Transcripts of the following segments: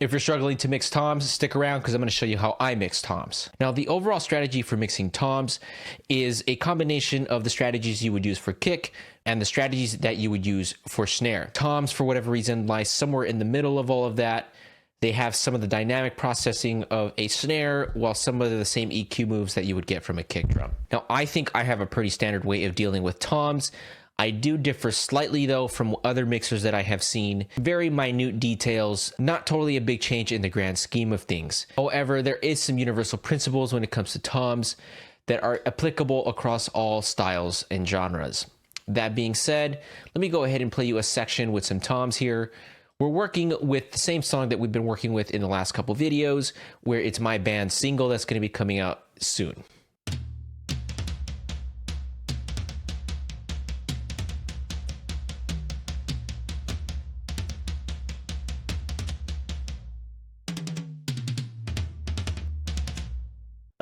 If you're struggling to mix toms, stick around because I'm going to show you how I mix toms. Now, the overall strategy for mixing toms is a combination of the strategies you would use for kick and the strategies that you would use for snare. Toms, for whatever reason, lie somewhere in the middle of all of that. They have some of the dynamic processing of a snare, while some of the same EQ moves that you would get from a kick drum. Now, I think I have a pretty standard way of dealing with toms. I do differ slightly though from other mixers that I have seen. Very minute details, not totally a big change in the grand scheme of things. However, there is some universal principles when it comes to toms that are applicable across all styles and genres. That being said, let me go ahead and play you a section with some toms here. We're working with the same song that we've been working with in the last couple videos, where it's my band single that's going to be coming out soon.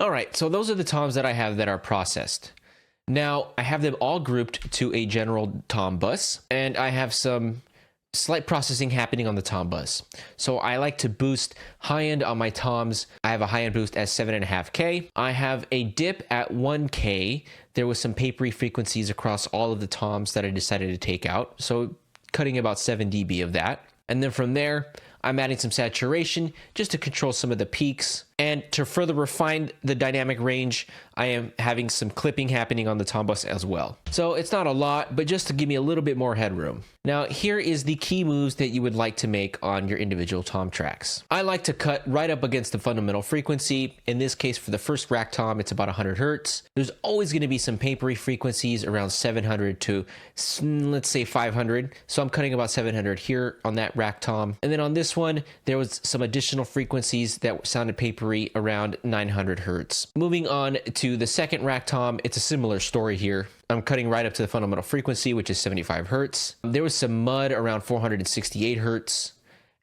All right, so those are the toms that I have that are processed. Now, I have them all grouped to a general tom bus, and I have some slight processing happening on the tom bus. So I like to boost high end on my toms. I have a high end boost at 7.5K. I have a dip at 1K. There was some papery frequencies across all of the toms that I decided to take out. So cutting about 7 dB of that. And then from there, I'm adding some saturation just to control some of the peaks. And to further refine the dynamic range, I am having some clipping happening on the tom bus as well. So it's not a lot, but just to give me a little bit more headroom. Now, here is the key moves that you would like to make on your individual tom tracks. I like to cut right up against the fundamental frequency. In this case, for the first rack tom, it's about 100 Hertz. There's always going to be some papery frequencies around 700 to, let's say, 500. So I'm cutting about 700 here on that rack tom. And then on this one, there was some additional frequencies that sounded papery around 900 Hertz. Moving on to the second rack tom, it's a similar story here. I'm cutting right up to the fundamental frequency, which is 75 Hertz. There was some mud around 468 Hertz,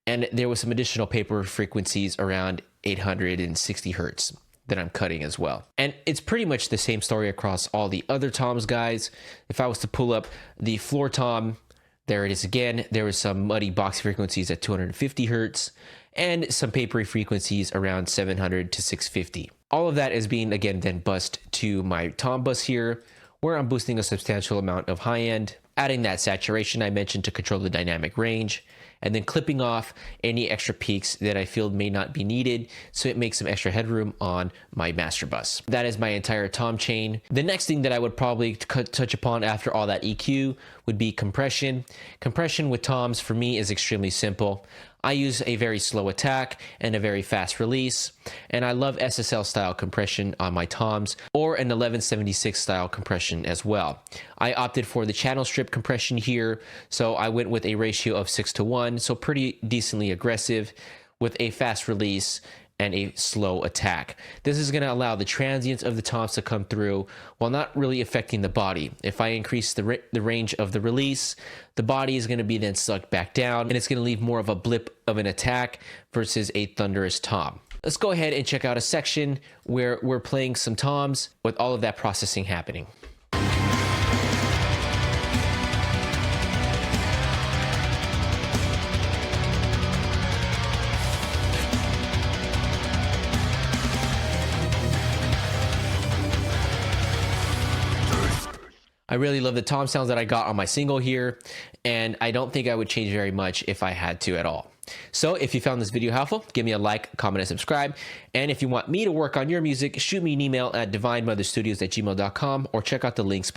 and there was some additional paper frequencies around 860 Hertz that I'm cutting as well. And it's pretty much the same story across all the other toms, guys. If I was to pull up the floor tom, there it is again. There was some muddy box frequencies at 250 Hertz and some papery frequencies around 700 to 650. All of that is being, again, then bussed to my tom bus here, where I'm boosting a substantial amount of high end, adding that saturation I mentioned to control the dynamic range, and then clipping off any extra peaks that I feel may not be needed, so it makes some extra headroom on my master bus. That is my entire tom chain. The next thing that I would probably touch upon after all that EQ would be compression. Compression with toms for me is extremely simple. I use a very slow attack and a very fast release, and I love SSL style compression on my toms, or an 1176 style compression as well. I opted for the channel strip compression here, so I went with a ratio of 6:1, so pretty decently aggressive with a fast release and a slow attack. This is going to allow the transients of the toms to come through while not really affecting the body. If I increase the range of the release, the body is going to be then sucked back down, and it's going to leave more of a blip of an attack versus a thunderous tom. Let's go ahead and check out a section where we're playing some toms with all of that processing happening. I really love the tom sounds that I got on my single here, and I don't think I would change very much if I had to at all. So if you found this video helpful, give me a like, comment, and subscribe. And if you want me to work on your music, shoot me an email at divinemotherstudios@gmail.com or check out the links below.